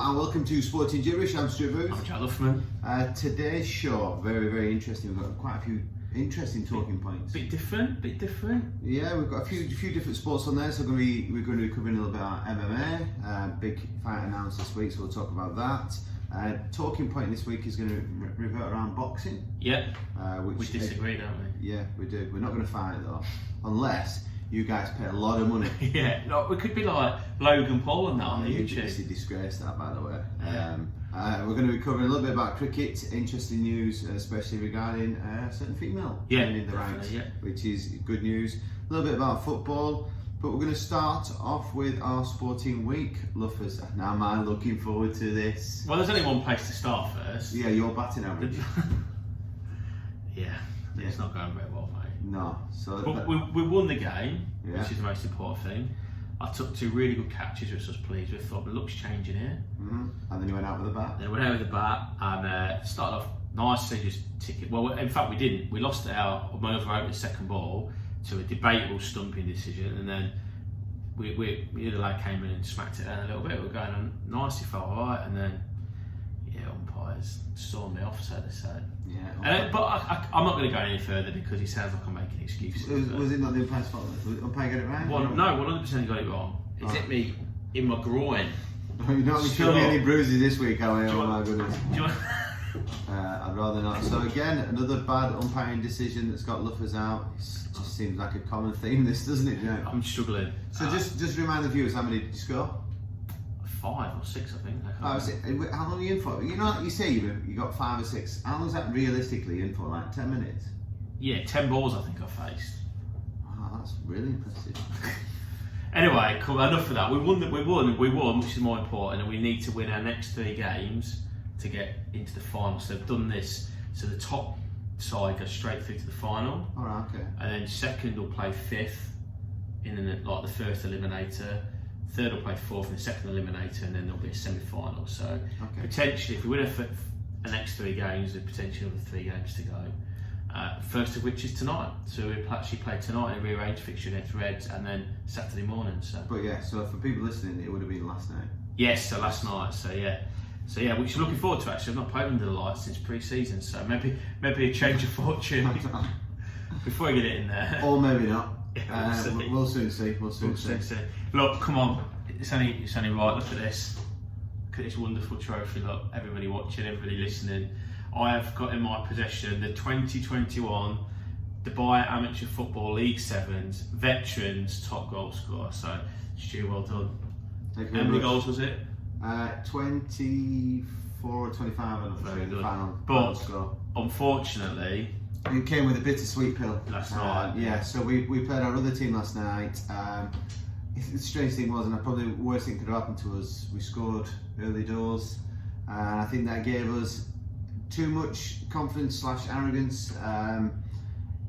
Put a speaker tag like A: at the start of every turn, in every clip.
A: and welcome to Sporting Jibberish. I'm Jibberish.
B: I'm Jack Luffman.
A: Today's show, very interesting. We've got quite a few interesting talking points.
B: Bit different.
A: Yeah, we've got a few different sports on there. So we're going to be covering a little bit about MMA. Big fight announced this week, so we'll talk about that. Talking point this week is going to revert around boxing.
B: Yeah. We disagree, don't we?
A: Yeah, we do. We're not going to fight though, unless you guys pay a lot of money.
B: Yeah, no, we could be like Logan Paul and that on the YouTube.
A: It's a disgrace, that, by the way.
B: Yeah.
A: We're going to be covering a little bit about cricket, interesting news, especially regarding a certain female in the ranks, which is good news. A little bit about football, but we're going to start off with our sporting week, Luffers. Now, am I looking forward to this?
B: Well, there's only one place to start first.
A: Yeah, your batting average.
B: It's not going very well, mate.
A: No. So
B: but we won the game, which is the most important thing. I took 2 really good catches, which I was pleased with. Thought the look's changing here.
A: Mm-hmm. And then you went out with the bat.
B: Then I went out with the bat and started off nicely, just tick it. Well, in fact, we didn't. We lost our over the second ball to a debatable stumping decision, and then the other lad came in and smacked it down a little bit. We were going on nicely, felt alright, and then umpires saw me off, so to say.
A: Yeah.
B: But I'm not going to go any further because it sounds like I'm making excuses.
A: Was it not the umpire's fault? Did the umpire get it right?
B: No, 100% got it wrong. It hit me in my groin.
A: You're not going to show me any bruises this week, are you? Oh my goodness.
B: Do you want...
A: I'd rather not. So again, another bad umpiring decision that's got Luffers out. It just seems like a common theme, this, doesn't it? Yeah.
B: I'm struggling.
A: So just remind the viewers, how many did you score?
B: 5 or 6, I think.
A: How long are you in for? You know, you say you got 5 or 6. How long is that realistically in for? Like 10 minutes?
B: Yeah, 10 balls I think I faced.
A: Wow, that's really impressive.
B: Anyway, cool. Enough of that. We won, which is more important, and we need to win our next 3 games to get into the final. So they've done this. So the top side goes straight through to the final.
A: All right, okay.
B: And then second will play 5th in the first eliminator. Third will play 4th in the second eliminator, and then there'll be a semi-final. So potentially, if we win the next 3 games, there's potentially another 3 games to go. First of which is tonight. So we'll actually play tonight in a rearranged fixture against Reds, and then Saturday morning. So.
A: But yeah, so for people listening, it would have been last night.
B: Yes, so last night. So yeah, which I'm looking forward to actually. I've not played under the lights since pre-season, so maybe a change of fortune before I get it in there.
A: Or maybe not.
B: We'll
A: soon see. We'll soon see.
B: Look, come on, it's only right. Look at this. Look at this wonderful trophy. Look, everybody watching, everybody listening. I have got in my possession the 2021 Dubai Amateur Football League Sevens Veterans Top Goal Scorer. So, Stu, well done. How many goals was it?
A: 24 or 25, I don't know, in the final score.
B: Unfortunately,
A: it came with a bittersweet pill
B: last night.
A: So we played our other team last night. The strange thing was, and probably the worst thing could have happened to us, we scored early doors, and I think that gave us too much confidence / arrogance,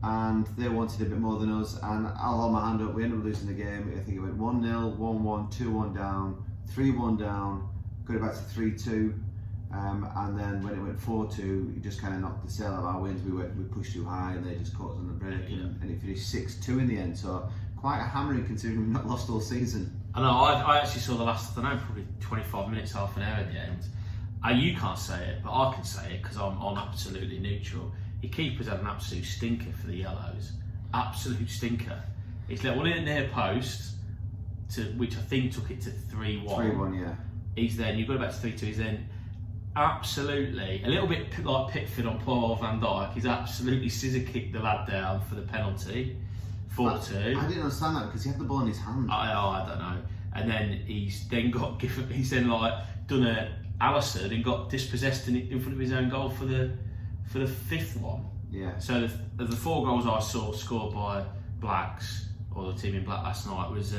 A: and they wanted a bit more than us, and I'll hold my hand up, we ended up losing the game. I think it went 1-0, 1-1, 2-1 down, 3-1 down, got it back to 3-2, and then when it went 4-2, it just kind of knocked the sail out of our wins. We pushed too high and they just caught us on the break, and it finished 6-2 in the end, so quite a hammering considering we've not lost all season.
B: I know, I actually saw the last, I don't know, probably 25 minutes, half an hour in the end. You can't say it, but I can say it because I'm absolutely neutral. Your keeper's had an absolute stinker for the Yellows. Absolute stinker. He's let one in the near post, which I think took it to 3-1.
A: 3-1, yeah.
B: He's then, you've got it back to 3-2, he's then absolutely, a little bit like Pickford on poor old Van Dijk, he's absolutely scissor kicked the lad down for the penalty. 4-2.
A: I didn't understand that because he had the ball in his hand.
B: I don't know. And then he's then done a Alisson and got dispossessed in front of his own goal for the 5th one.
A: Yeah.
B: So the 4 goals I saw scored by Blacks, or the team in black last night, was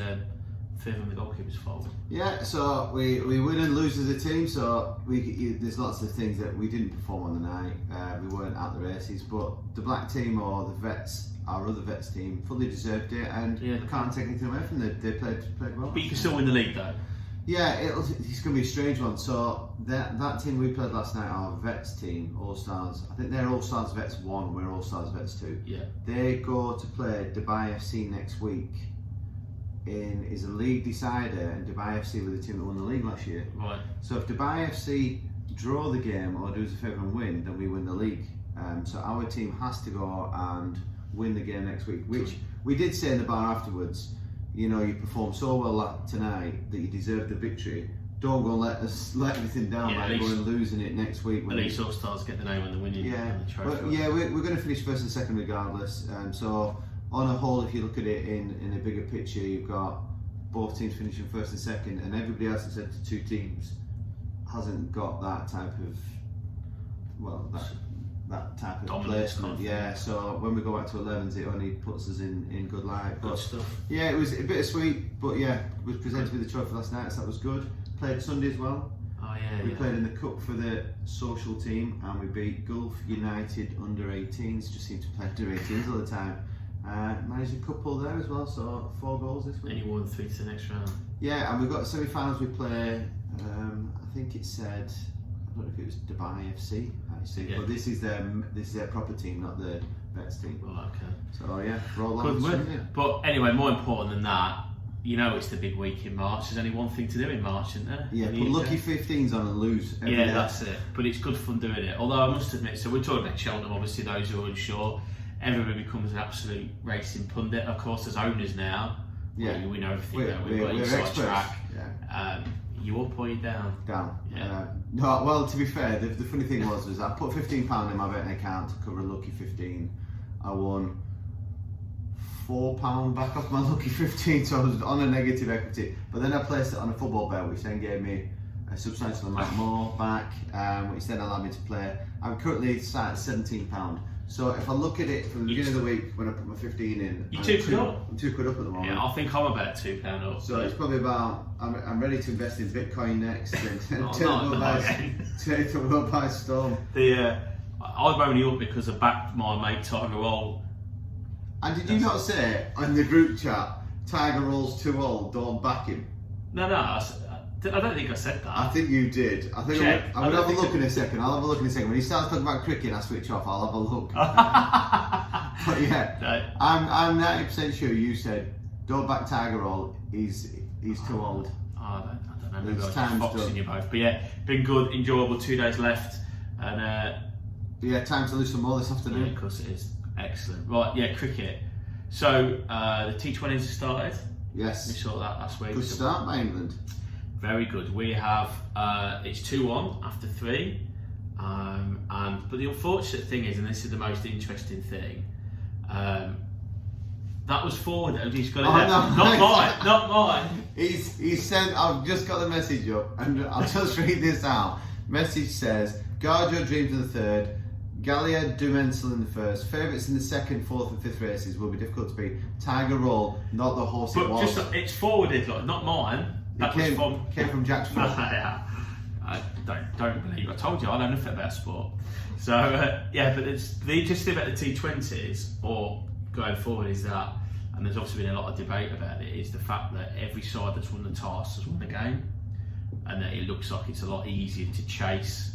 B: 5 of the goalkeeper's fault. Yeah,
A: so we win and lose as a team, so there's lots of things that we didn't perform on the night. We weren't at the races, but the black team or the vets, our other vets team, fully deserved it, and can't take anything away from them. They played well.
B: But you can still win the league though.
A: Yeah, it's going to be a strange one. So that team we played last night, our vets team, All Stars, I think they're All Stars Vets 1, we're All Stars Vets 2.
B: Yeah.
A: They go to play Dubai FC next week. is a league decider, and Dubai FC were the team that won the league last year.
B: Right.
A: So if Dubai FC draw the game or do us a favour and win, then we win the league. So our team has to go and win the game next week, which we did say in the bar afterwards. You know, you performed so well tonight that you deserve the victory. Don't go and let everything down by going losing it next week.
B: At least All Stars get the name when they're winning.
A: Yeah,
B: the trophy.
A: but we're going to finish first and second regardless. So on a whole, if you look at it in a bigger picture, you've got both teams finishing first and second, and everybody else except the two teams hasn't got that type of that type of placement. Yeah, so when we go back to 11s, it only puts us in good light.
B: Good stuff.
A: Yeah, it was a bit sweet, but yeah, we was presented with the trophy last night, so that was good. Played Sunday as well.
B: Oh yeah.
A: We played in the cup for the social team, and we beat Gulf United under 18s. Just seem to play under 18s all the time. Managed a couple there as well, so 4 goals this week.
B: And you won 3 to the next round.
A: Yeah, and we've got semi-finals. We play. I think it said. I don't know if it was Dubai FC actually, but this is their proper team, not the Vets team.
B: Right, okay.
A: So yeah, roll on.
B: But anyway, more important than that, you know, it's the big week in March. There's only one thing to do in March, isn't there?
A: Yeah, put lucky 15s on and lose. Every day.
B: That's it. But it's good fun doing it. Although I must admit, so we're talking about Cheltenham, obviously those who are unsure. Everybody becomes an absolute racing pundit. Of course, as owners now, we know everything. We've got inside track.
A: Yeah.
B: You up or you down?
A: Down.
B: Yeah.
A: No, well, to be fair, the funny thing was I put £15 in my betting account to cover a lucky 15. I won £4 back off my lucky 15, so I was on a negative equity. But then I placed it on a football bet, which then gave me a substantial amount more back, which then allowed me to play. I'm currently sat at £17. So if I look at it from the beginning of the week when I put my 15 in,
B: you're £2 up.
A: I'm £2 up at the moment.
B: Yeah, I think I'm about £2 up.
A: So it's probably about. I'm ready to invest in Bitcoin next and take the world by storm.
B: I'm only up because I backed my mate Tiger Roll.
A: And did you not say on the group chat, Tiger Roll's too old, don't back him?
B: No, I don't think I said that.
A: I think you did. I think I'm going to have a look in a second. I'll have a look in a second. When he starts talking about cricket, I switch off. I'll have a look. But yeah, no. I'm 90% sure you said, don't back Tiger Roll. He's too old.
B: I don't know. Maybe I was boxing you both. But yeah, been good, enjoyable. 2 days left, and
A: time to lose some more this afternoon.
B: Yeah, of course it is. Excellent. Right, yeah, cricket. So the T20s have started.
A: Yes.
B: We saw that last week.
A: Good start by England.
B: Very good. We have it's 2-1 after 3, but the unfortunate thing is, and this is the most interesting thing, that was forward. He's got it. Not mine.
A: He's sent. I've just got the message up, and I'll just read this out. Message says, "Guard your dreams in the third. Gallia Dumensel in the first. Favourites in the second, fourth, and fifth races will be difficult to beat. Tiger Roll, not the horse it was."
B: But it's forwarded, not mine. That
A: came from Jack's phone.
B: Yeah. I don't believe I told you I know nothing about sport. So but it's the interesting thing about the T20s or going forward is that, and there's obviously been a lot of debate about it, is the fact that every side that's won the toss has won the game, and that it looks like it's a lot easier to chase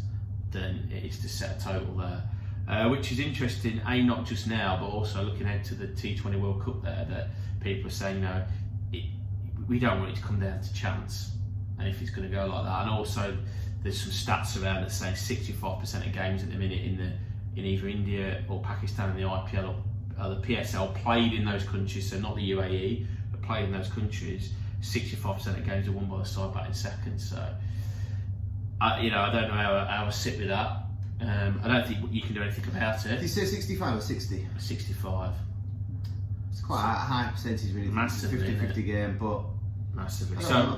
B: than it is to set a total there, which is interesting. Not just now, but also looking ahead to the T20 World Cup. There, that people are saying we don't want it to come down to chance, and if it's going to go like that, and also there's some stats around that say 65% of games at the minute in either India or Pakistan in the IPL or the PSL played in those countries, so not the UAE, but played in those countries. 65% of games are won by the side batting second. So I don't know how I sit with that. I don't think you can do anything about it.
A: Did you say 65 or 60?
B: 65.
A: It's quite a high percentage, really.
B: Massively,
A: 50-50 game, but
B: massively. I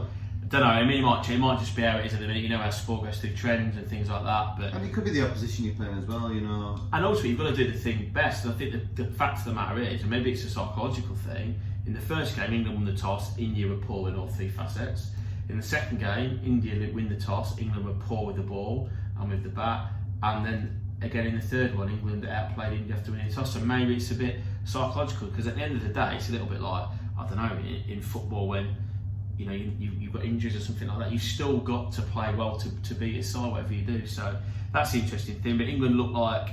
B: don't know. I mean, it might just be how it is at the minute. You know how sport goes through trends and things like that. But
A: and it could be the opposition you're playing as well, you know.
B: And also, you've got to do the thing best. And I think the fact of the matter is, and maybe it's a psychological thing. In the first game, England won the toss. India were poor in all 3 facets. In the second game, India win the toss. England were poor with the ball and with the bat. And then again in the third one, England outplayed India after winning the toss. So maybe it's a bit psychological, because at the end of the day, it's a little bit like, I don't know, in football when you've got injuries or something like that, you've still got to play well to beat your side, whatever you do. So that's the interesting thing. But England look like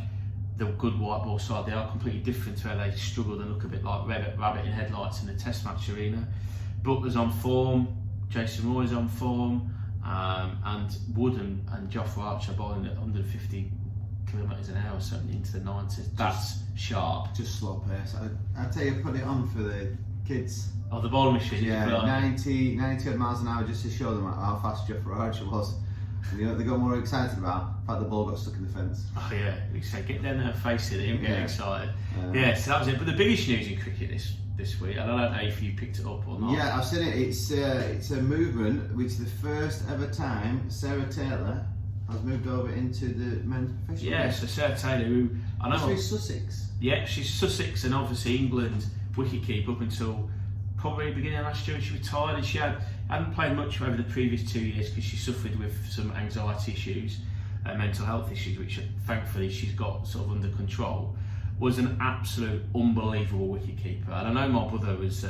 B: the good white ball side. They are completely different to how they struggled and look a bit like rabbit in headlights in the Test match arena. Butler's on form, Jason Roy's on form, and Wood and Joffrey Archer bowling at 150 kilometres an hour, something into the 90s. That's sharp.
A: Just slow pace. I tell you, put it on for the kids.
B: Oh, the bowling machine.
A: Yeah, 90 odd miles an hour, just to show them how fast Joffrey Archer was. And you know what they got more excited about? The fact the ball got stuck in the fence.
B: Oh yeah, you say get down there and face it, he'll get excited. Yeah, so that was it. But the biggest news in cricket this week, and I don't know if you picked it up or not.
A: Yeah, I've seen it. It's a movement which is the first ever time Sarah Taylor has moved over into the men's professional.
B: Yeah, so Sarah Taylor, who I know,
A: she's Sussex.
B: Yeah, she's Sussex, and obviously England wicketkeeper up until probably the beginning of last year when she retired, and she hadn't played much over the previous 2 years because she suffered with some anxiety issues and mental health issues, which thankfully she's got sort of under control. Was an absolute unbelievable wicketkeeper, and I know my brother was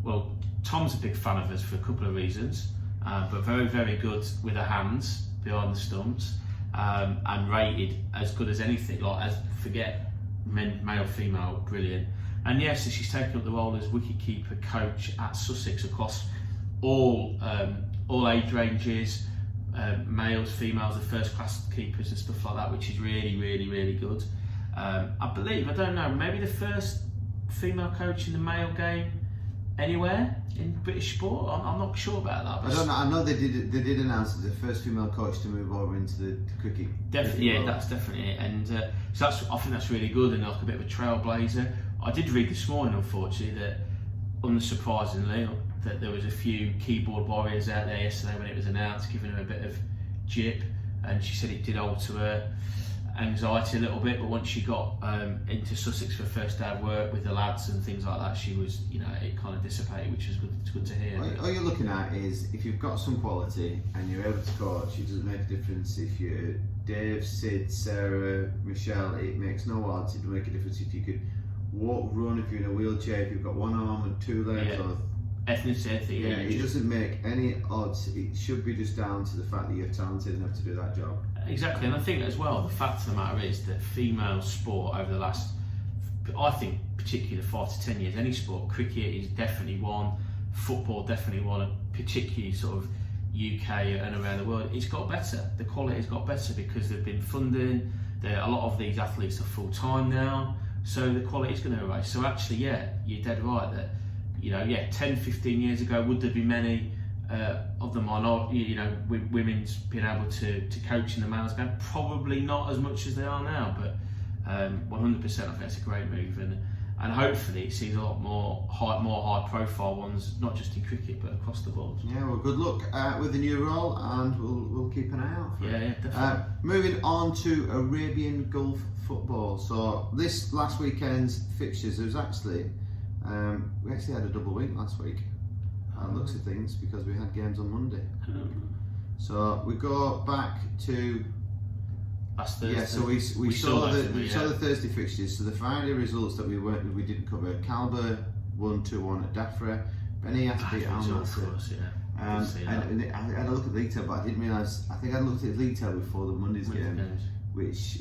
B: well, Tom's a big fan of us for a couple of reasons, but very, very good with her hands behind the stumps, and rated as good as anything, like, as forget male, female, brilliant. And yes, so she's taken up the role as wicketkeeper coach at Sussex across all age ranges, males, females, the first class keepers and stuff like that, which is really, really, really good. I believe, I don't know, maybe the first female coach in the male game anywhere in British sport. I'm not sure about that.
A: But I don't know. I know they did announce as the first female coach to move over into the cricket.
B: Definitely, yeah, that's definitely it. And so I think that's really good and like a bit of a trailblazer. I did read this morning, unfortunately, that unsurprisingly, that there was a few keyboard warriors out there yesterday when it was announced, giving her a bit of jip, and she said it did alter her anxiety a little bit, but once she got into Sussex for her first day of work with the lads and things like that, she was, you know, it kind of dissipated, which was good. It's good to hear.
A: All you're looking at is if you've got some quality and you're able to coach, it doesn't make a difference if you're Dave, Sid, Sarah, Michelle. It makes no odds. It would make a difference if you could walk, run, if you're in a wheelchair, if you've got one arm and two legs,
B: yeah.
A: or
B: ethnicity.
A: Yeah, it doesn't make any odds. It should be just down to the fact that you're talented enough to do that job.
B: Exactly, and I think as well, the fact of the matter is that female sport over the last, I think particularly 5 to 10 years, any sport, cricket is definitely one, football definitely one, particularly sort of UK and around the world, it's got better. The quality's got better because they've been funding, a lot of these athletes are full time now, so the quality's going to rise. So actually, yeah, you're dead right that, you know, 10, 15 years ago, would there be many of the minority, you know, women's being able to coach in the males game? Probably not as much as they are now, but 100% I think it's a great move, and hopefully it sees a lot more high profile ones, not just in cricket but across the board.
A: Yeah, well, good luck with the new role, and we'll keep an eye out for it.
B: Yeah, definitely.
A: Moving on to Arabian Gulf football. So this last weekend's fixtures, there was actually we actually had a double week last week. Looks of things, because we had games on Monday. So we go back to
B: last Thursday.
A: Yeah, so we saw the Thursday fixtures. So the Friday results that we didn't cover. Calber won 2-1 at Dafra. Benny beat Al Nassr. And I had a look at the league table, but I didn't realise. I think I looked at the league table before the Monday's game, which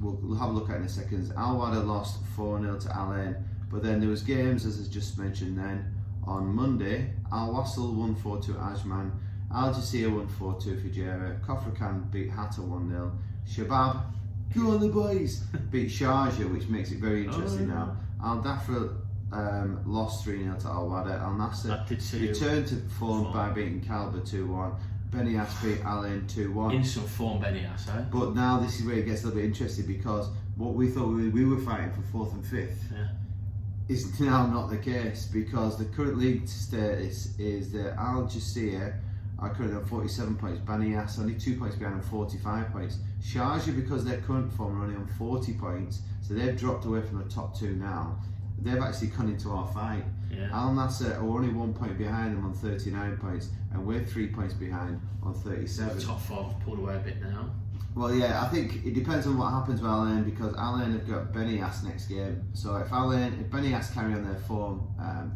A: we'll have a look at in a second. Al Wada lost 4-0 to Al Ain, but then there was games, as I just mentioned. Then on Monday, Al Wasl won 4-2 at Ajman. Al Jazeera won 4-2 for Fujairah. Kofrakan beat Hatta 1-0. Shabab, go on the boys, beat Sharjah, which makes it very interesting now. Al Dafra lost 3-0 to Al Wada. Al Nassr returned to form by beating Calber 2-1. Benias beat Al Ain 2-1.
B: In some form, Benias, eh?
A: But now this is where it gets a little bit interesting, because what we thought we were fighting for 4th and 5th is now not the case, because the current league status is that Al Jazeera are currently on 47 points, Banias only 2 points behind on 45 points. Sharjah, because their current form, are only on 40 points, so they've dropped away from the top two now. They've actually come into our fight. Al Nassr are only 1 point behind them on 39 points, and we're 3 points behind on 37.
B: The top 5 have pulled away a bit now.
A: Well, yeah, I think it depends on what happens with Al Ain, because Al Ain have got Benias next game. So if Benias carry on their form,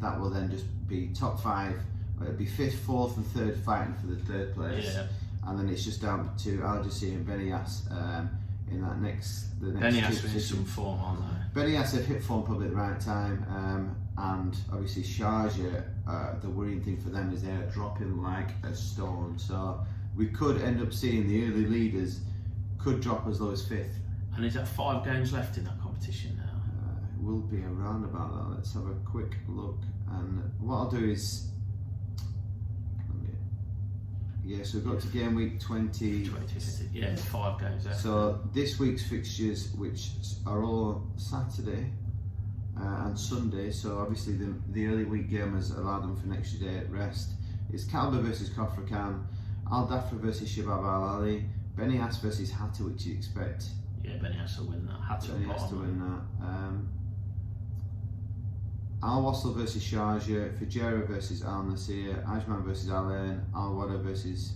A: that will then just be top 5. It'll be 5th, 4th, and 3rd fighting for the 3rd place, and then it's just down to Al Jazeera and Benias in that next.
B: Benny has to be in some form, aren't they?
A: Benny has to hit form probably at the right time, and obviously Sharjah. The worrying thing for them is they're dropping like a stone. So we could end up seeing the early leaders could drop as low as 5th.
B: And is that 5 games left in that competition now?
A: It will be around about that. Let's have a quick look. And what I'll do is, so we've got to game week 20.
B: Yeah, it's 5 games left.
A: So this week's fixtures, which are all Saturday and Sunday, so obviously the early week game has allowed them for an extra day at rest. It's Kalba versus Kofrakan, Al Dafra versus Shabab Al Ali, Beni Hass versus Hatta, which you expect.
B: Yeah, Beni has to win that.
A: Beni has to win that. Al Wassel versus Sharjah, Fajera versus Al Nasir, Ajman versus Al Ain, Al Wada versus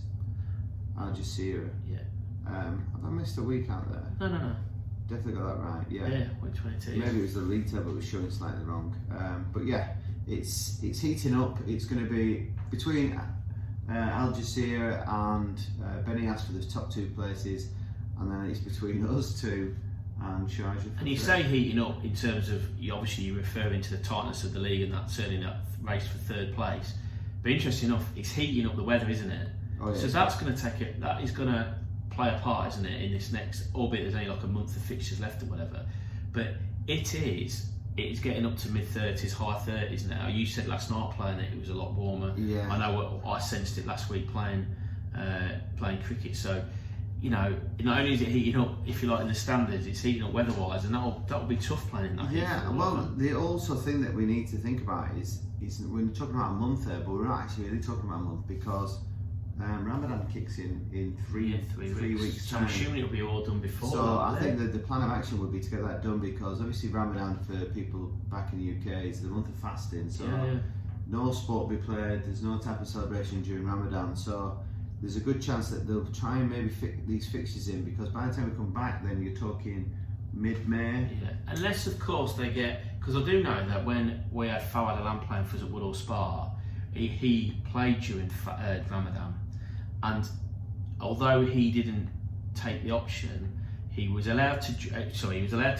A: Al Jazeera.
B: Yeah.
A: Have I missed a week out there?
B: No.
A: Definitely got that right. Yeah.
B: Yeah, week 22.
A: Maybe it was the league table was showing slightly wrong. But yeah, it's heating up. It's going to be between Al Jazeera and Beni Hass for the top 2 places, and then it's between us two and Sharjah.
B: And you say heating up in terms of, you're referring to the tightness of the league and that certainly that race for 3rd place. But interesting enough, it's heating up the weather, isn't it?
A: Oh, yeah.
B: So that's going to that is going to play a part, isn't it, in this next, albeit there's only like a month of fixtures left or whatever. But it's getting up to mid-30s, high 30s now. You said last night playing it was a lot warmer.
A: Yeah.
B: I know I sensed it last week playing cricket. So, not only is it heating up, if you like, in the standards, it's heating up weather-wise, and that'll be tough playing that.
A: Yeah, well, the also thing that we need to think about is we're talking about a month there, but we're not actually really talking about a month because Ramadan kicks in three weeks
B: So
A: time.
B: I'm assuming it'll be all done before.
A: So I think that the plan of action would be to get that done, because obviously Ramadan for people back in the UK is the month of fasting. So no sport will be played. There's no type of celebration during Ramadan. So there's a good chance that they'll try and maybe fit these fixtures in, because by the time we come back, then you're talking mid-May.
B: Yeah, unless of course they get, because I do know that when we had Fawad Alam playing for us at Woodall Spa, he played during Ramadan, and although he didn't take the option, he was allowed to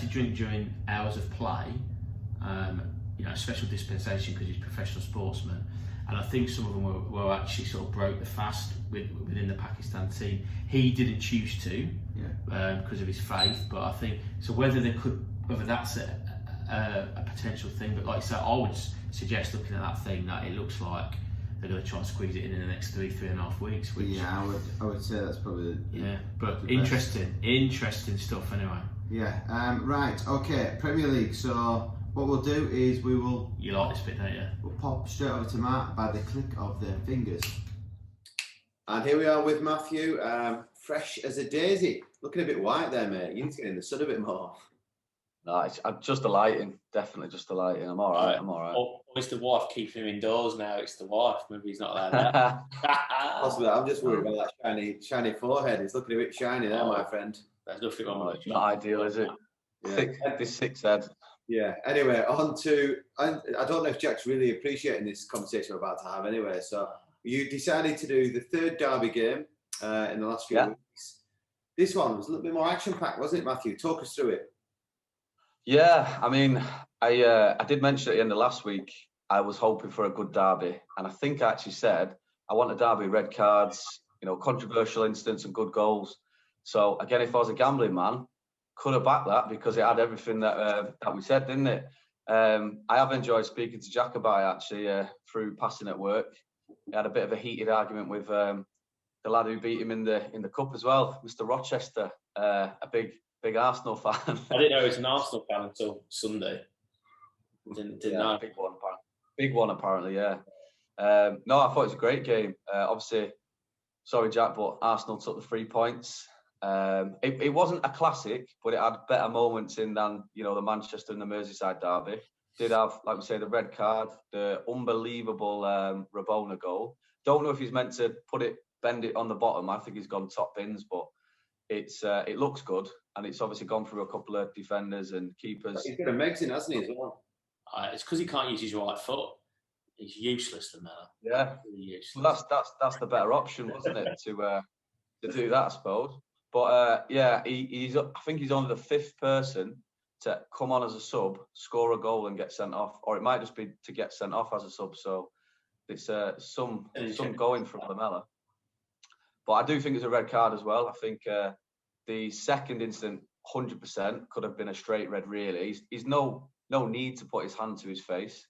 B: drink during hours of play. Special dispensation because he's a professional sportsman. And I think some of them were actually sort of broke the fast within the Pakistan team. He didn't choose to, because of his faith. But I think so. Whether that's a potential thing. But like I said, I would suggest looking at that thing that it looks like they're going to try and squeeze it in the next 3.5 weeks. Which,
A: I would say that's probably
B: but interesting stuff anyway.
A: Yeah. Right. Okay. Premier League. So what we'll do is we will.
B: You like this bit, don't you?
A: We'll pop straight over to Matt by the click of their fingers. And here we are with Matthew, fresh as a daisy. Looking a bit white there, mate. You need to get in the sun a bit more.
C: No, it's just the lighting. Definitely just the lighting. I'm all right.
B: Or it's the wife keeping him indoors now. It's the wife. Maybe he's not allowed that.
A: Possibly. I'm just worried about that shiny forehead. It's looking a bit shiny there, my friend.
B: There's nothing wrong with it.
C: Not ideal, is it?
A: Yeah.
C: This 6 head.
A: Yeah. Anyway, on to. I don't know if Jack's really appreciating this conversation we're about to have. Anyway, so you decided to do the 3rd derby game in the last few weeks. This one was a little bit more action-packed, wasn't it, Matthew? Talk us through it.
C: Yeah, I mean, I did mention at the end of last week I was hoping for a good derby, and I think I actually said I want a derby, red cards, controversial incidents and good goals. So again, if I was a gambling man, could have backed that because it had everything that we said, didn't it? I have enjoyed speaking to Jack about it actually through passing at work. He had a bit of a heated argument with the lad who beat him in the cup as well, Mr. Rochester, a big Arsenal fan.
B: I didn't know he was an Arsenal fan until Sunday. Didn't know.
C: Big one apparently, yeah. No, I thought it was a great game. Obviously, sorry Jack, but Arsenal took the 3 points. It wasn't a classic, but it had better moments in than the Manchester and the Merseyside derby. Did have, like we say, the red card, the unbelievable Rabona goal. Don't know if he's meant to bend it on the bottom. I think he's gone top bins, but it looks good, and it's obviously gone through a couple of defenders and keepers.
A: He's got a Megs in, hasn't he, as well?
B: It's because he can't use his right foot. He's useless, the man.
C: Yeah,
B: really useless.
C: Well, that's the better option, wasn't it, to do that, I suppose. But yeah, he's. I think he's only the 5th person to come on as a sub, score a goal, and get sent off, or it might just be to get sent off as a sub. So it's some going from Lamela. But I do think it's a red card as well. I think the second incident, 100%, could have been a straight red. Really, he's no need to put his hand to his face.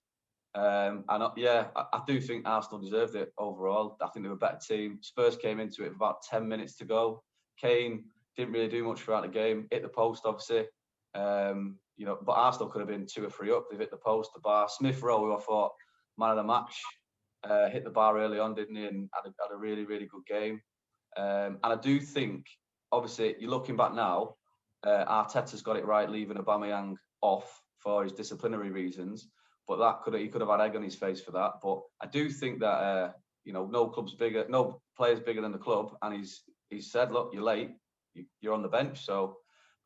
C: And yeah, I do think Arsenal deserved it overall. I think they were a better team. Spurs came into it with about 10 minutes to go. Kane didn't really do much throughout the game. Hit the post, obviously. You know, but Arsenal could have been 2 or 3 up. They've hit the post, the bar. Smith Rowe, who I thought man of the match, hit the bar early on, didn't he? And had a really, really good game. And I do think, obviously, you're looking back now, Arteta's got it right, leaving Aubameyang off for his disciplinary reasons. But he could have had egg on his face for that. But I do think that you know, no player's bigger than the club, and he's said, look, you're late, you're on the bench. So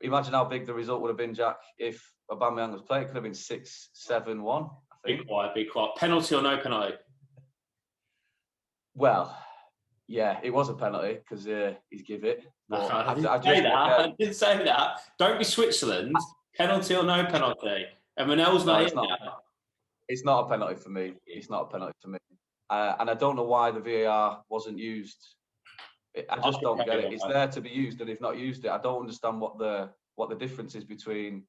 C: imagine how big the result would have been, Jack, if Aubameyang was playing. It could have been 6-7-1. I think.
B: Be quiet. Penalty or no penalty?
C: Well, yeah, it was a penalty because he's give it.
B: I didn't say that. Don't be Switzerland. Penalty or no penalty? And Manel's not.
C: It's not a penalty for me. It's not a penalty for me. And I don't know why the VAR wasn't used. I just don't get it. It's there to be used, and they've not used it. I don't understand what the difference is between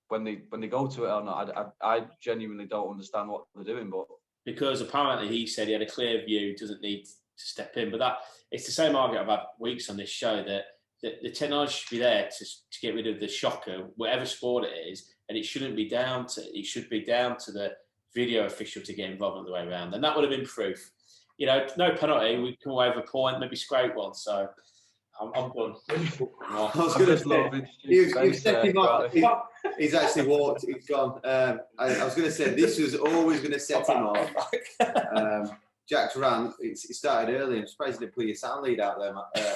C: when they go to it or not. I genuinely don't understand what they're doing. But
B: because apparently he said he had a clear view, doesn't need to step in. But it's the same argument I've had weeks on this show that the technology should be there to get rid of the shocker, whatever sport it is, and it shouldn't be down to. It should be down to the video official to get involved on the way around, and that would have been proof. You know, no penalty, we come away with a point, maybe scrape one. So I'm done.
A: I was going to say, you've stepped him off. He's actually walked. He's gone. I was going to say this was always going to set him off. Jack's rant. It started early. I'm surprised you didn't put your sound lead out there,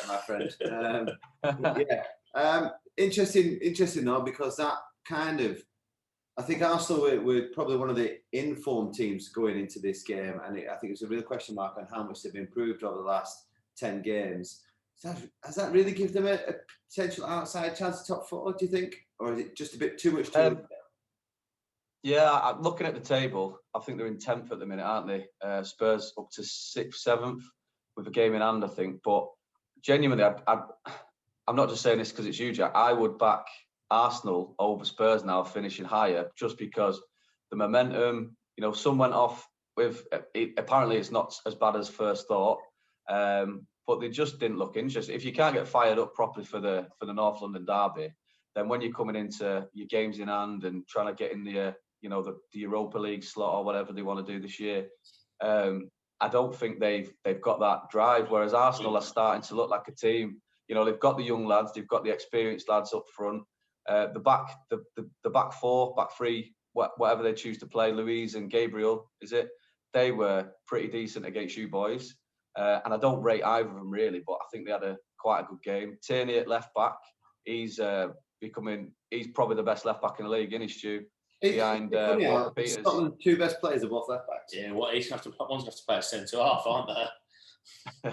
A: my friend. Yeah, interesting though, because that kind of. I think Arsenal were probably one of the informed teams going into this game, and I think it's a real question mark on how much they've improved over the last 10 games. Has that really given them a potential outside chance of top 4, do you think? Or is it just a bit too much to
C: Yeah, looking at the table, I think they're in 10th at the minute, aren't they? Spurs up to 6th, 7th with a game in hand, I think. But genuinely, I'm not just saying this because it's you, Jack. I would back Arsenal over Spurs now, finishing higher, just because the momentum, you know, some went off with, apparently it's not as bad as first thought, but they just didn't look interested. If you can't get fired up properly for the North London derby, then when you're coming into your games in hand and trying to get in the Europa League slot or whatever they want to do this year, I don't think they've got that drive, whereas Arsenal are starting to look like a team. You know, they've got the young lads, they've got the experienced lads up front. The back four, back three, whatever they choose to play, Louise and Gabriel, is it? They were pretty decent against you boys, and I don't rate either of them really, but I think they had quite a good game. Tierney at left back, he's probably the best left back in the league, isn't he, Stu? Behind Walker Peters.
A: Scotland's 2 best players are both left backs.
B: Yeah, one's going to have to play a centre half, aren't they?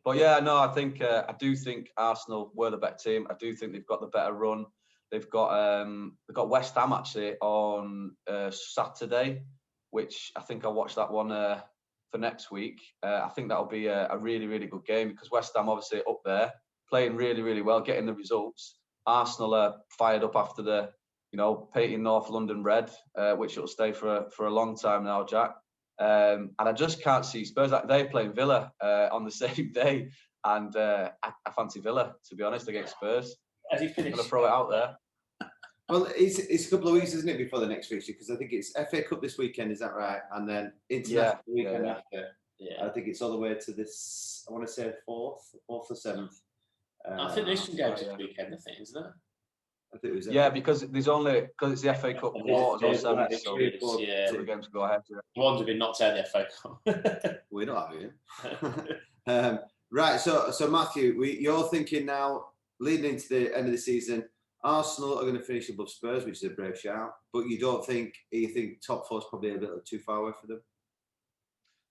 C: But yeah, no, I do think Arsenal were the better team. I do think they've got the better run. They've got West Ham actually on Saturday, which I think I'll watch that one for next week. I think that'll be a really, really good game because West Ham obviously up there, playing really, really well, getting the results. Arsenal are fired up after the, painting North London red, which will stay for a long time now, Jack. And I just can't see Spurs. They're playing Villa on the same day, and I fancy Villa, to be honest, against Spurs.
B: Has he finished?
C: I'm going to throw it out there.
A: Well, it's a couple of weeks, isn't it, before the next fixture? Because I think it's FA Cup this weekend, is that right? And then international weekend after. Yeah. I think it's all the way to this, I want to say 4th or 7th.
B: I think there's some games this weekend, I think, isn't there?
A: I think it was
C: because it's the FA Cup quarters or 7th, so the games go ahead.
B: The ones have been knocked out of the FA Cup.
A: We're not having it. Right, so Matthew, you're thinking now, leading into the end of the season, Arsenal are going to finish above Spurs, which is a brave shout, but you think top 4 is probably a little too far away for them?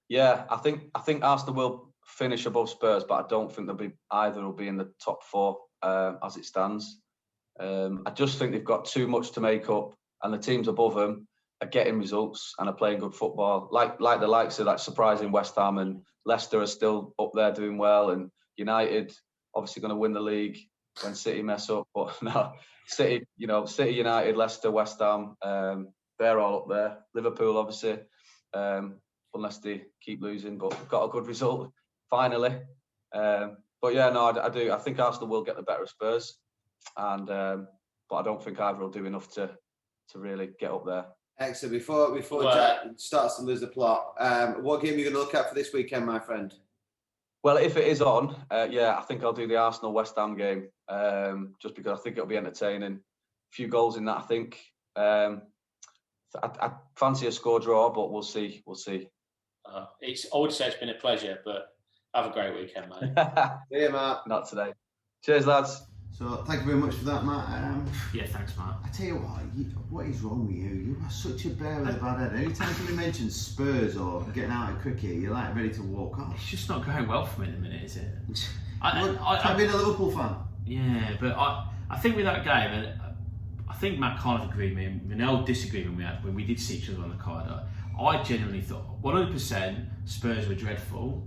C: Yeah, I think Arsenal will finish above Spurs, but I don't think either will be in the top 4. as it stands. I just think they've got too much to make up, and the teams above them are getting results and are playing good football. Like the likes of that surprising West Ham, and Leicester are still up there doing well, and United obviously going to win the league when City mess up. But no, City, City, United, Leicester, West Ham, they're all up there. Liverpool, obviously, unless they keep losing, but got a good result finally. But yeah, no, I do. I think Arsenal will get the better of Spurs, and but I don't think either will do enough to really get up there.
A: Excellent. Before Jack starts to lose the plot, what game are you going to look at for this weekend, my friend?
C: Well, if it is on, I think I'll do the Arsenal-West Ham game, just because I think it'll be entertaining. A few goals in that, I think. I fancy a score draw, but we'll see.
B: I would say it's been a pleasure, but have a great weekend, mate.
A: See you, Matt.
C: Not today. Cheers, lads.
A: So, thank you very much for that, Matt.
B: Yeah, thanks, Matt.
A: I tell you what is wrong with you? You are such a bear with a bad head. Anytime somebody mentions Spurs or getting out of cricket, you're like ready to walk off.
B: It's just not going well for me at the minute, is it?
A: I've been a Liverpool fan.
B: Yeah, but I think with that game, and I think Matt kind of agreed with me, and no disagreement we had when we did see each other on the corridor. I genuinely thought 100% Spurs were dreadful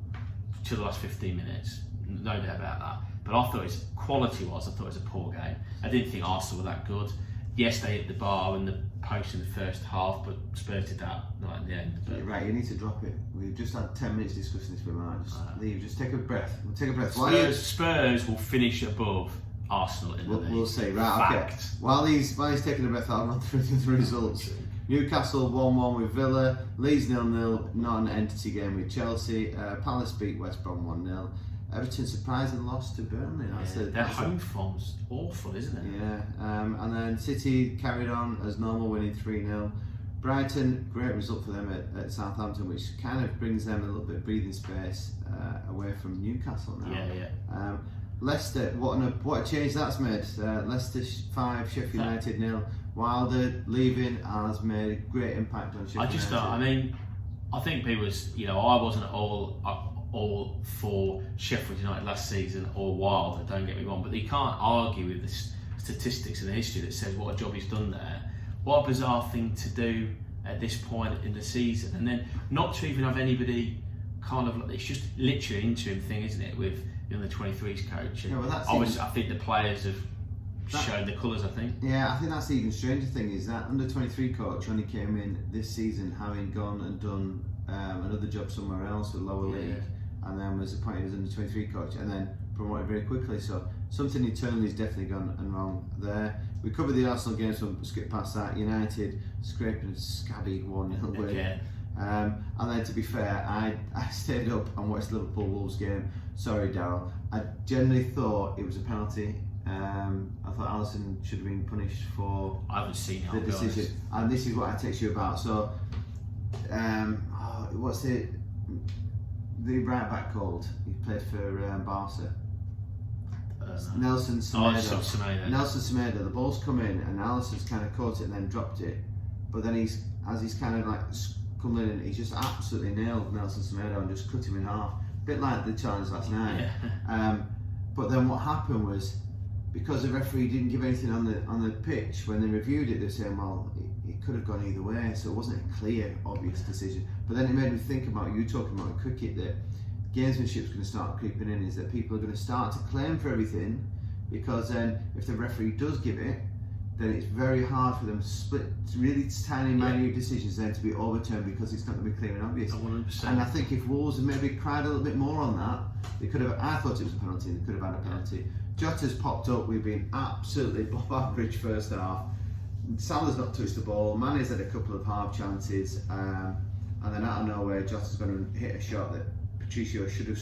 B: to the last 15 minutes. No doubt about that. But I thought its quality-wise, I thought it was a poor game. I didn't think Arsenal were that good. Yes, they hit the bar and the post in the first half, but Spurs did that right at the end. But
A: right, you need to drop it. We've just had 10 minutes discussing this with Mark. Just leave, just take a breath. We'll take a breath.
B: Spurs will finish above Arsenal in the league.
A: We'll see. Right,
B: Fact.
A: Okay. While he's taking a breath, I'll run through the results. Newcastle 1-1 with Villa. Leeds 0-0, not an entity game with Chelsea. Palace beat West Brom 1-0. Everton surprising loss to Burnley.
B: Their home form's awful, isn't it?
A: Yeah, and then City carried on as normal, winning 3-0. Brighton, great result for them at Southampton, which kind of brings them a little bit of breathing space away from Newcastle now.
B: Yeah.
A: Leicester, what a change that's made. Leicester 5, Sheffield United 0. Wilder leaving has made a great impact on Sheffield United.
B: I think people I wasn't all for Sheffield United last season or Wilder, don't get me wrong, but you can't argue with the statistics and the history that says what a job he's done there. What a bizarre thing to do at this point in the season, and then not to even have anybody it's just literally an interim thing, isn't it, with the 23s coach. And obviously, I think the players have shown the colours, I think.
A: Yeah, I think that's the even stranger thing, is that under 23 coach only came in this season having gone and done another job somewhere else with lower league, and then was appointed as under 23 coach and then promoted very quickly. So something internally has definitely gone and wrong there. We covered the Arsenal game, so we'll skip past that. United scraping a scabby 1-0 win.
B: Okay.
A: And then, to be fair, I stayed up and watched the Liverpool Wolves game. Sorry, Daryl. I generally thought it was a penalty. I thought Alisson should have been punished for
B: the
A: decision. And this is what I text you about. So, what's the right back called? He played for Barca. Nelson Semedo. Nelson Semedo. The ball's come in and Alisson's kind of caught it and then dropped it. But then he's kind of like come in and he's just absolutely nailed Nelson Semedo and just cut him in half. A bit like the challenge last night. Yeah. But then what happened was, because the referee didn't give anything on the pitch, when they reviewed it, they were saying, well, it could have gone either way, so it wasn't a clear, obvious decision. But then it made me think about you talking about cricket, that gamesmanship's going to start creeping in, is that people are going to start to claim for everything, because then if the referee does give it, then it's very hard for them to split really tiny, minute decisions then to be overturned, because it's not going to be clear and obvious.
B: 100%.
A: And I think if Wolves had maybe cried a little bit more on that, they could have. I thought it was a penalty. They could have had a penalty. Jota's popped up. We've been absolutely above average first half. Salah's not touched the ball. Mane's had a couple of half chances, and then out of nowhere, Jota's going to hit a shot that Patricio should have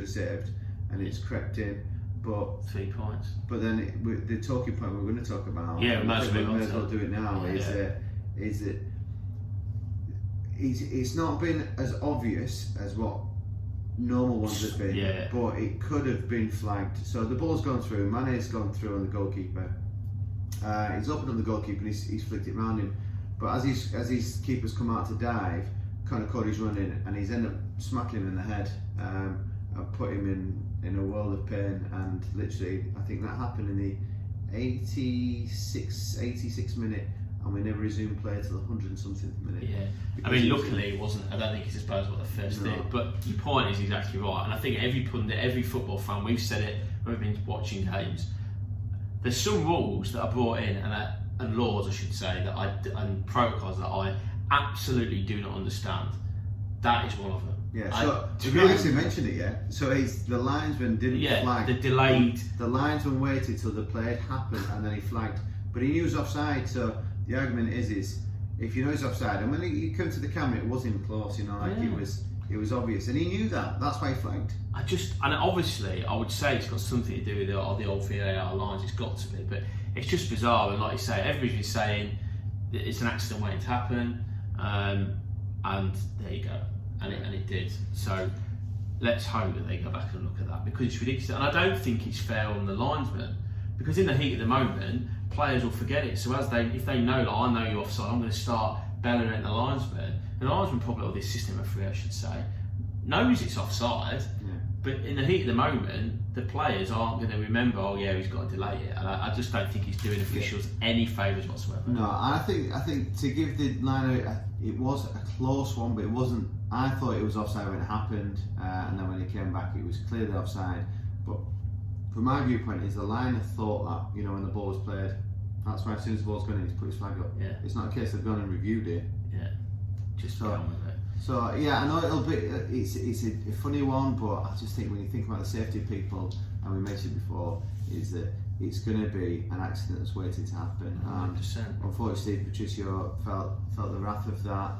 A: saved, and it's crept in. But
B: 3 points.
A: But then the talking point we're going to talk about.
B: Yeah, we might
A: as well do it now. Is that it's not been as obvious as what normal ones have been, but it could have been flagged. So the ball's gone through. Mane's gone through on the goalkeeper. He's opened up the goalkeeper and he's flicked it round him. But as his keeper's come out to dive, Conor Cody's running and he's ended up smacking him in the head and put him in a world of pain, and literally I think that happened in the 86 minute, and we never resumed play till the 100 and something minute.
B: Yeah, I mean, luckily it wasn't. I don't think it's as bad as what the first did. But your point is exactly right, and I think every pundit, every football fan, we've said it when we've been watching games. There's some rules that are brought in, and laws, I should say, and protocols that I absolutely do not understand. That is one of them.
A: Yeah, so you actually mentioned it, yeah. So it's the linesman didn't flag.
B: The delayed.
A: The linesman waited till the play happened and then he flagged. But he knew he was offside, so the argument is if you know he's offside, and when he came to the camera, it wasn't close, you know, like it was obvious, and he knew that. That's why he flagged. And obviously, I would say it's got something to do with the old VAR lines. It's got to be, but it's just bizarre. And like you say, everybody's saying that it's an accident waiting to happen, and there you go. And it did. So let's hope that they go back and look at that, because it's ridiculous. And I don't think it's fair on the linesman, because in the heat of the moment, players will forget it. So if they know, like, I know you're offside, I'm going to start bellowing at the linesman. The linesman, probably, or the assistant referee, I should say, knows it's offside. Yeah. But in the heat of the moment, the players aren't going to remember. Oh yeah, he's got to delay it. And I just don't think he's doing officials any favours whatsoever. No, I think to give the line, it was a close one, but it wasn't. I thought it was offside when it happened, and then when he came back, it was clearly offside. But from my viewpoint, is the liner thought that, you know, when the ball was played, that's why as soon as the ball's gone in, he's put his flag up.
B: Yeah.
A: It's not a case they've gone and reviewed it.
B: Yeah. Just go on with it.
A: So yeah, I know it'll be. It's a funny one, but I just think when you think about the safety of people, and we mentioned before, is that it's going to be an accident that's waiting to happen.
B: 100%.
A: Unfortunately, Steve Patricio felt the wrath of that.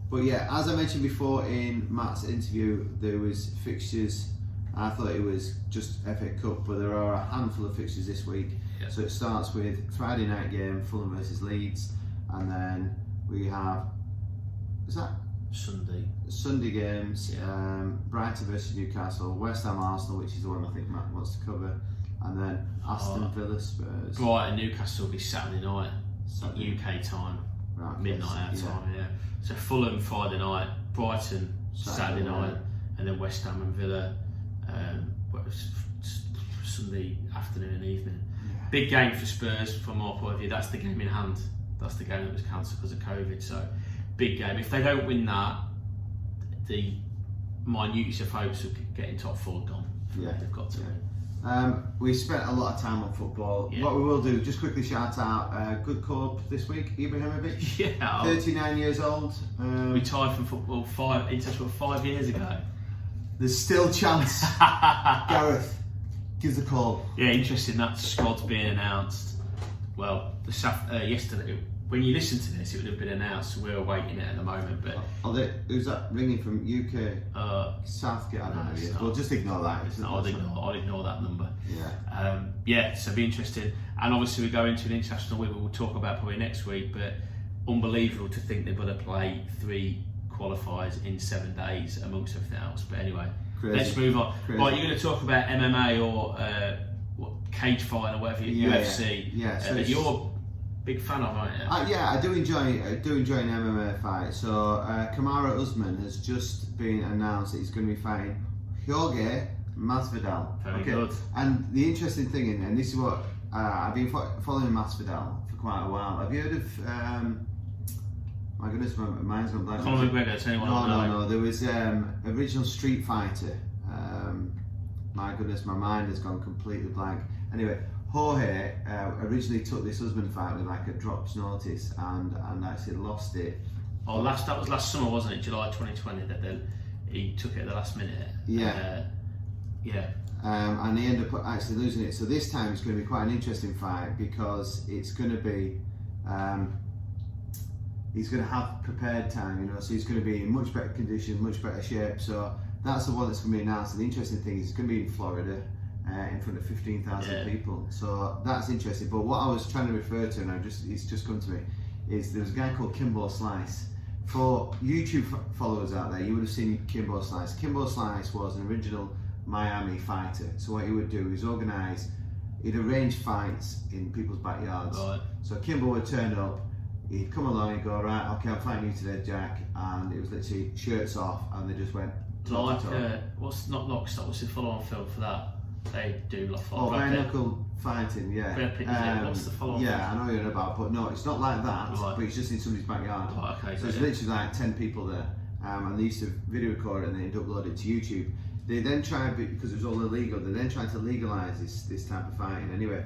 A: But yeah, as I mentioned before in Matt's interview, there was fixtures. I thought it was just FA Cup, but there are a handful of fixtures this week.
B: Yeah.
A: So it starts with Friday night game, Fulham versus Leeds, and then we have, is that Sunday games, Brighton versus Newcastle, West Ham Arsenal, which is the one I think Matt wants to cover, and then Aston Villa Spurs.
B: Brighton Newcastle will be Saturday night, UK time, right, midnight our time. Yeah. So Fulham Friday night, Brighton Saturday night, and then West Ham and Villa Sunday afternoon and evening. Yeah. Big game for Spurs from our point of view. That's the game in hand. That's the game that was cancelled because of COVID. So big game. If they don't win that, the minutest of hopes of getting top four gone.
A: Yeah,
B: they've got to.
A: We spent a lot of time on football. Yeah. What we will do, just quickly shout out good club this week, Ibrahimovic.
B: Yeah,
A: 39 years old.
B: Retired from football 5 years ago.
A: There's still chance. Gareth, give us a call.
B: Yeah, interesting. That squad's being announced. Well, yesterday. When you listen to this, it would have been announced. So we're awaiting it at the moment. But
A: who's that ringing from UK? Southgate. I don't know. Yet. We'll just ignore that.
B: I'll ignore that number.
A: Yeah.
B: So it'll be interesting. And obviously we go into an international week. We'll talk about probably next week. But unbelievable to think they've got to play 3 qualifiers in 7 days amongst everything else. But anyway, let's move on.
A: Crazy.
B: Right, you're going to talk about MMA or cage fight or whatever, UFC.
A: Yeah. So
B: you're big fan of, aren't you?
A: Yeah, I do enjoy an MMA fight. So Kamaru Usman has just been announced that he's going to be fighting Jorge Masvidal.
B: Very good.
A: And the interesting thing, and this is what I've been following Masvidal for quite a while. Have you heard of? My goodness, my mind's gone blank.
B: Conor McGregor.
A: No. There was original Street Fighter. My goodness, my mind has gone completely blank. Anyway. Jorge originally took this Usman fight with like a drop's notice and actually lost it.
B: Oh, that was last summer, wasn't it? July 2020 that he took it at the last minute.
A: Yeah. And he ended up actually losing it. So this time it's going to be quite an interesting fight because it's going to be he's going to have prepared time, you know. So he's going to be in much better condition, much better shape. So that's the one that's going to be announced. And the interesting thing is it's going to be in Florida. In front of 15,000 people, so that's interesting. But what I was trying to refer to, and it's just come to me, is there was a guy called Kimbo Slice. For YouTube followers out there, you would have seen Kimbo Slice. Kimbo Slice was an original Miami fighter. So what he would do is he'd arrange fights in people's backyards.
B: Right.
A: So Kimbo would turn up, he'd come along and go, right, okay, I'm fighting you today, Jack, and it was literally shirts off, and they just went
B: Like, what's not Lockstock? What's the follow-on film for that? They do like
A: bare knuckle fighting, yeah.
B: Brad Pitt, what's the follow-on?
A: Yeah, I know what you're about, but no, it's not like that.
B: Right.
A: But it's just in somebody's backyard.
B: Right, okay,
A: so there's literally like 10 people there, and they used to video record it and they'd upload it to YouTube. They then tried, because it was all illegal, they then tried to legalise this type of fighting. Anyway,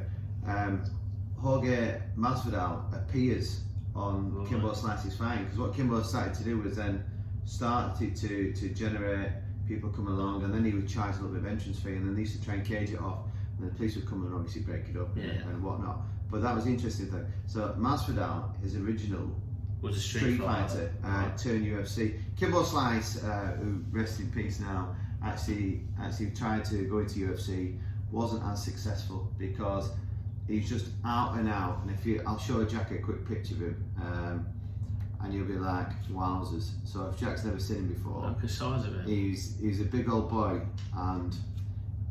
A: Jorge Masvidal appears on Kimbo Slice's fighting, because what Kimbo started to do was then started to generate people coming along, and then he would charge a little bit of entrance fee, and then they used to try and cage it off, and the police would come and obviously break it up and whatnot. But that was the interesting thing. So Masvidal, his original
B: was a street fighter,
A: turned UFC. Kimbo Slice, who rests in peace now, actually tried to go into UFC, wasn't as successful because he's just out and out. And I'll show Jack a quick picture of him, and you'll be like, wowzers. So if Jack's never seen him before,
B: look at the size of it.
A: He's a big old boy, and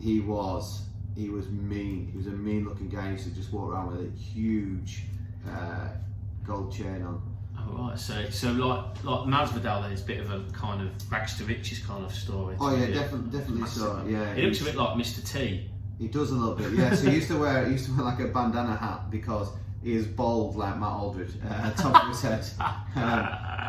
A: he was mean. He was a mean looking guy. He used to just walk around with a huge gold chain on.
B: Oh, right, so like Masvidal then is a bit of a kind of rags to riches kind of story.
A: Oh yeah, definitely so. Yeah,
B: he looks a bit like Mr. T.
A: He does a little bit, yeah. So he used to wear like a bandana hat because he is bald like Matt Aldridge, top of his head,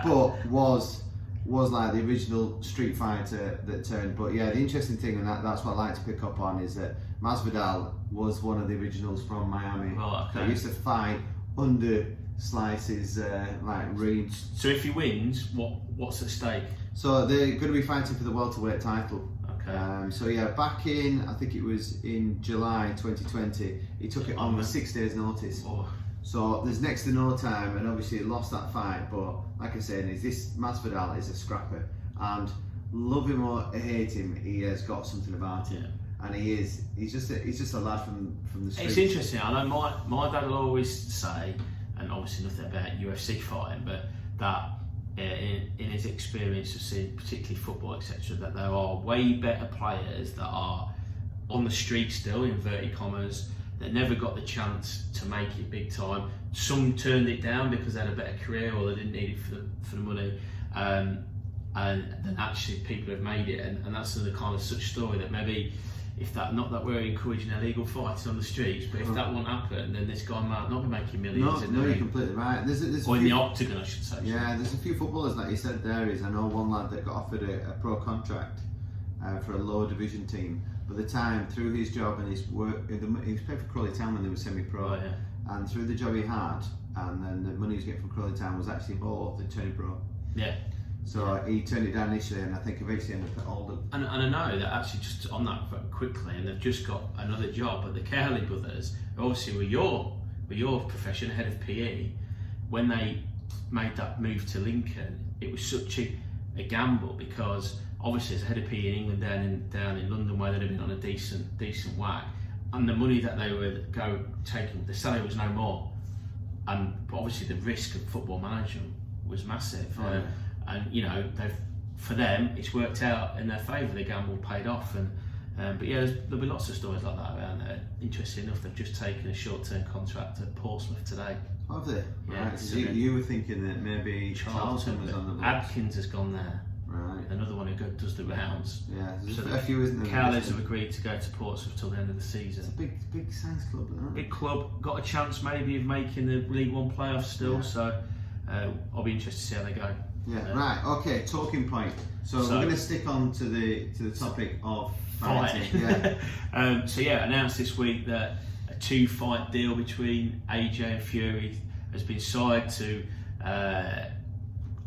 A: but was like the original Street Fighter that turned. But yeah, the interesting thing, and that's what I like to pick up on, is that Masvidal was one of the originals from Miami.
B: Right, okay.
A: That used to fight under Slice's like ring.
B: So if he wins, what's at stake?
A: So they're going to be fighting for the welterweight title.
B: Okay.
A: So yeah, back in, I think it was in July 2020, he took it on with 6 days notice.
B: Oh.
A: So there's next to no time, and obviously he lost that fight. But like I said, this Masvidal is a scrapper, and love him or hate him, he has got something about him.
B: Yeah.
A: And he's just a lad from the streets.
B: It's interesting. I know my dad will always say, and obviously nothing about UFC fighting, but that in his experience of seeing particularly football, etc., that there are way better players that are on the street still, inverted commas, that never got the chance to make it big time. Some turned it down because they had a better career or they didn't need it for the money, and then actually people have made it, and that's the kind of such story that maybe, if that, not that we're encouraging illegal fighting on the streets, but if that won't happen, then this guy might not be making millions.
A: No, you're completely right. There's
B: or in the octagon, I should say.
A: Yeah, there's a few footballers, like you said there is. I know one lad that got offered a pro contract for a lower division team, but the time, through his job and his work, he was playing for Crawley Town when they were semi-pro,
B: Oh, yeah.
A: and through the job he had, and then the money he was getting from Crawley Town was actually more than turning pro.
B: Yeah.
A: So he turned it down initially, and I think eventually ended up at Oldham.
B: And I know that actually, just on that quickly, and they've just got another job, but the Carley brothers, obviously with your profession, head of PE, when they made that move to Lincoln, it was such a gamble, because obviously as a head of PE in England, down in London, where they'd have been on a decent whack, and the money that they were taking, the salary was no more, and obviously the risk of football management was massive. And you know, for them, it's worked out in their favour. The gamble paid off, but yeah, there'll be lots of stories like that around there. Interesting enough, they've just taken a short-term contract at Portsmouth today.
A: Have they?
B: Yeah.
A: Right. So you were thinking that maybe Charlton was on the books.
B: Adkins has gone there.
A: Right.
B: Another one who does the rounds.
A: Yeah, there's
B: So
A: a few, isn't there?
B: Carlers have agreed to go to Portsmouth till the end of the
A: It's a
B: season.
A: big science club, isn't it?
B: Big club, got a chance maybe of making the League One playoffs still.
A: Yeah.
B: So I'll be interested to see how they go.
A: Yeah, right, okay, talking point. So we're going to stick on to the topic of fighting. Yeah.
B: So yeah, announced this week that a 2-fight deal between AJ and Fury has been signed to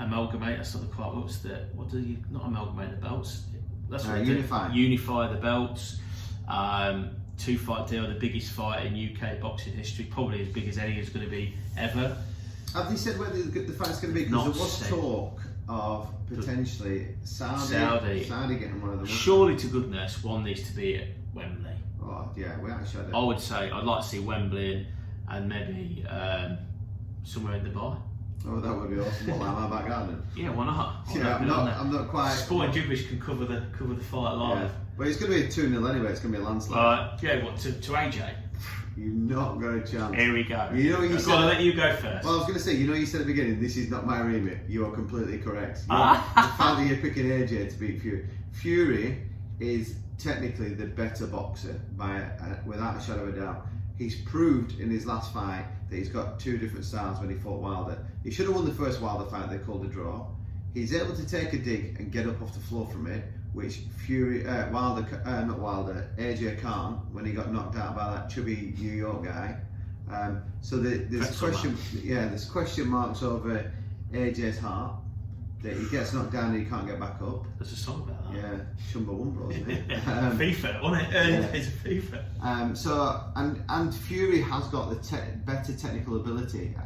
B: amalgamate. That's not quite. Not amalgamate the belts? That's what unify the belts. 2-fight deal, the biggest fight in UK boxing history, probably as big as any is going to be ever.
A: Have they said whether the fight's going to be? Because there was talk of potentially Saudi getting one of them.
B: Surely to goodness, one needs to be at Wembley.
A: Oh yeah, we actually had it.
B: I would say I'd like to see Wembley and maybe somewhere in Dubai.
A: Oh, that would be awesome. What, like my back garden?
B: Yeah, why not?
A: I'm not quite.
B: Sport and Jibberish can cover the fight live.
A: Yeah. But it's going to be 2-0 anyway. It's going to be a landslide.
B: Yeah, what to AJ?
A: You've not got a chance.
B: Here we go.
A: You know what you said.
B: I'll let you go first.
A: Well, I was going to say, you said at the beginning, this is not my remit. You are completely correct. The fact that you're picking AJ to beat Fury is technically the better boxer without a shadow of a doubt. He's proved in his last fight that he's got two different styles when he fought Wilder. He should have won the first Wilder fight, they called a draw. He's able to take a dig and get up off the floor from it, which AJ can't when he got knocked out by that chubby New York guy. So there's question marks over AJ's heart. That he gets knocked down and he can't get back up.
B: There's a song about that.
A: Yeah, Chumbawamba, isn't it?
B: FIFA, wasn't it? Early days of FIFA.
A: So and Fury has got the better technical ability.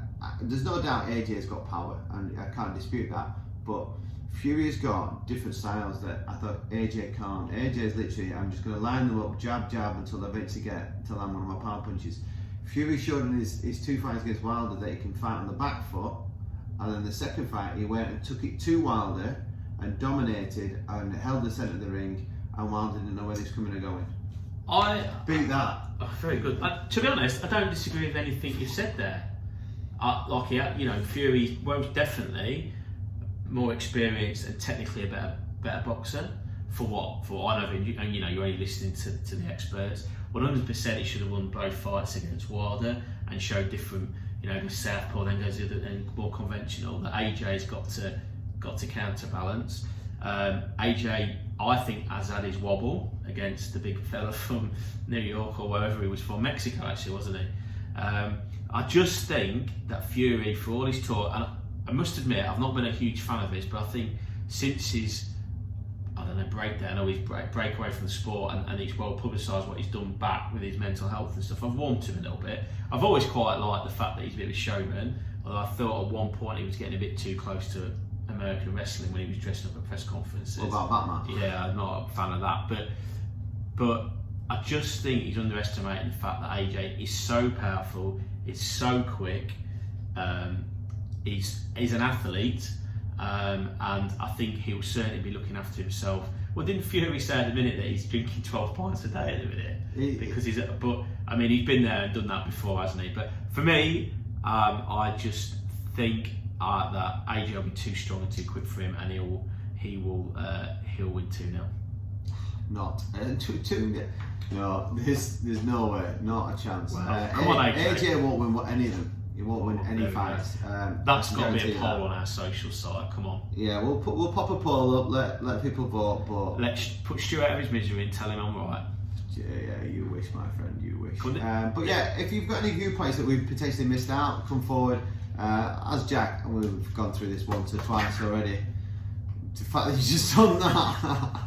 A: There's no doubt AJ's got power, and I can't dispute that. But Fury's got different styles that I thought AJ can't. AJ's literally, I'm just going to line them up, jab, jab, until I eventually get to land one of my power punches. Fury showed in his two fights against Wilder that he can fight on the back foot. And then the second fight, he went and took it to Wilder and dominated and held the centre of the ring, and Wilder didn't know where he was coming or going. Beat that.
B: Oh, very good. To be honest, I don't disagree with anything you said there. Fury was definitely more experienced and technically a better boxer for what I know. And you're only listening to the experts. 100% he should have won both fights against Wilder and showed different. The southpaw then goes and more conventional. That AJ's got to counterbalance. AJ, I think, has had his wobble against the big fella from New York or wherever he was from, Mexico actually, wasn't he? I just think that Fury, for all his talk, and I must admit I've not been a huge fan of his, but I think since his breakdown or his break away from the sport, and it's well publicised what he's done back with his mental health and stuff, I've warmed to him a little bit. I've always quite liked the fact that he's a bit of a showman, although I thought at one point he was getting a bit too close to American wrestling when he was dressing up at press conferences.
A: What about Batman?
B: Yeah, I'm not a fan of that, but I just think he's underestimating the fact that AJ is so powerful, he's so quick, he's an athlete. And I think he'll certainly be looking after himself. Well, didn't Fury say at the minute that he's drinking 12 pints a day at the minute? Because he's been there and done that before, hasn't he? But for me, I just think that AJ will be too strong and too quick for him, and he'll win 2-0.
A: Not 2-0. No, there's no way, not a chance.
B: Well, come on,
A: AJ won't win any of them. He won't win any fights.
B: That's got to be a poll on our social site. Come on.
A: Yeah, we'll pop a poll up. Let people vote. But
B: let's put Stuart out of his misery and tell him I'm right.
A: Yeah, you wish, my friend. You wish. But yeah, if you've got any viewpoints that we've potentially missed out, come forward. As Jack, and we've gone through this once or twice already. The fact that you just done that.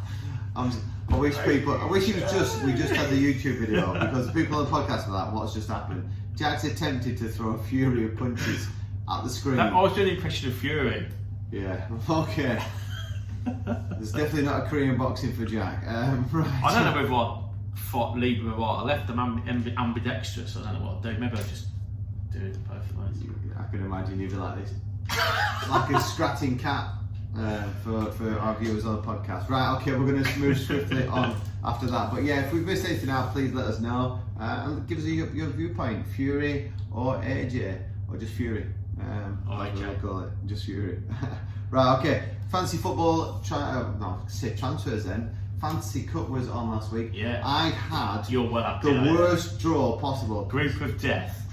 A: I wish we just had the YouTube video, because people on the podcast are like, what's just happened? Jack's attempted to throw a fury of punches at the screen.
B: I was doing the impression of Fury.
A: Yeah, okay. There's definitely not a Korean boxing for Jack. Right.
B: I don't know whether I fought Libra or what. I left them ambidextrous. I don't know what I'll do. Maybe I'll just do it both ways.
A: I can imagine you'd be like this. Like a scratching cat for our viewers on the podcast. Right, okay, we're going to move swiftly on after that. But yeah, if we've missed anything out, please let us know. And give us your viewpoint. Fury or AJ, or just Fury.
B: AJ.
A: Call it just Fury. Right, okay. Fantasy football. Transfers then. Fantasy Cup was on last week.
B: Yeah.
A: I had
B: the
A: worst draw possible.
B: Group of death,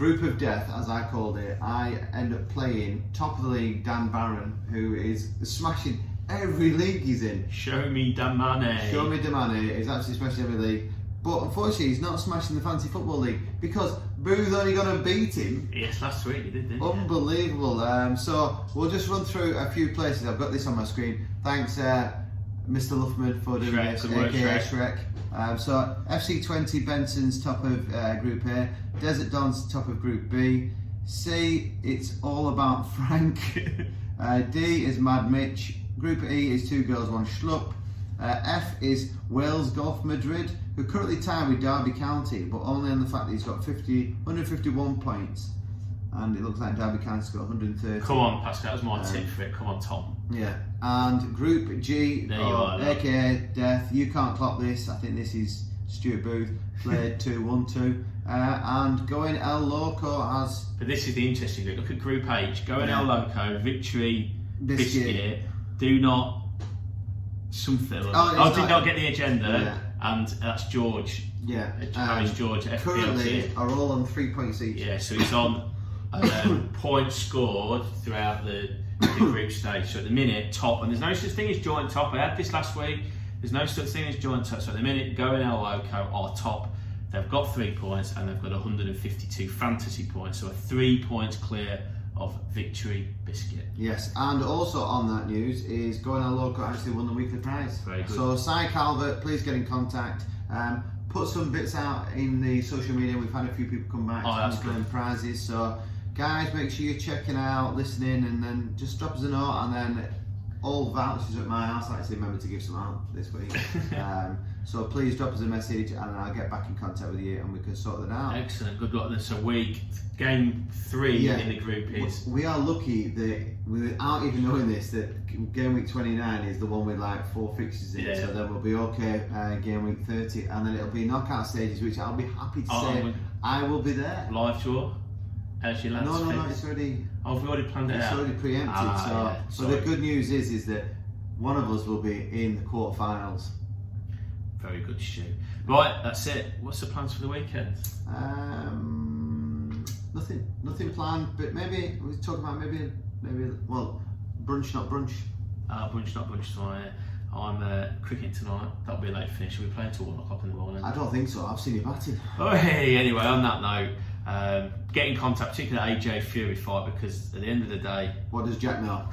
A: as I called it. I end up playing top of the league Dan Barron, who is smashing every league he's in.
B: Show me the money.
A: He's absolutely smashing every league. But unfortunately, he's not smashing the Fantasy Football League because Boo's only going to beat him.
B: Yes, last week he did, didn't he?
A: Unbelievable. So we'll just run through a few places. I've got this on my screen. Thanks, Mr. Luffman, for doing this, aka Shrek. So FC20 Benson's top of Group A, Desert Don's top of Group B. C, it's all about Frank. D is Mad Mitch. Group E is 2 girls, 1 schlup. F is Wales Golf Madrid, who currently tied with Derby County, but only on the fact that he's got 151 points, and it looks like Derby County's got 130.
B: Come on, Pascal, that was my tip for it. Come on, Tom.
A: Yeah, and Group G, aka Death. You can't clock this. I think this is Stuart Booth. Played 2-1-2, and Going El Loco has.
B: But this is the interesting bit. Look at Group H. Going El Loco, Victory, Biscuit. Do not something.
A: Oh,
B: did not get the agenda,
A: Yeah.
B: and that's George.
A: Yeah.
B: Harry's George.
A: Currently
B: FPL.
A: are all on 3 points each.
B: Yeah, so it's on points scored throughout the group stage. So at the minute, top, and there's no such thing as joint top. I had this last week. There's no such thing as joint top. So at the minute, Go and El Loco are top. They've got 3 points and they've got 152 fantasy points. So 3 points clear of Victory Biscuit.
A: Yes, and also on that news is Go and El Loco actually won the weekly prize.
B: Very good.
A: So Cy Calvert, please get in contact. Put some bits out in the social media. We've had a few people come back
B: that's
A: to claim
B: good.
A: prizes. So guys, make sure you're checking out, listening, and then just drop us a note. And then all vouchers at my house, I actually remember to give some out this week. So please drop us a message and I'll get back in contact with you and we can sort that out.
B: Excellent, good luck. So game 3 in the group is...
A: We are lucky that, without even knowing this, that game week 29 is the one with like 4 fixtures in it. So then we'll be okay game week 30 and then it'll be knockout stages, which I'll be happy to say I will be there.
B: Live draw? As your
A: No, it's already...
B: Oh, we've already planned it out?
A: It's already preempted. So the good news is that one of us will be in the quarterfinals.
B: Very good, Stu. Right, that's it. What's the plans for the weekend?
A: Nothing planned, but maybe we'll talk about maybe brunch not brunch.
B: Brunch not brunch tonight. I'm cricket tonight. That'll be a late finish. We'll be playing till 1 o'clock in the morning.
A: I don't think so. I've seen you batting.
B: Oh hey, anyway, on that note, get in contact, particularly AJ Fury fight, because at the end of the day,
A: what does Jack know?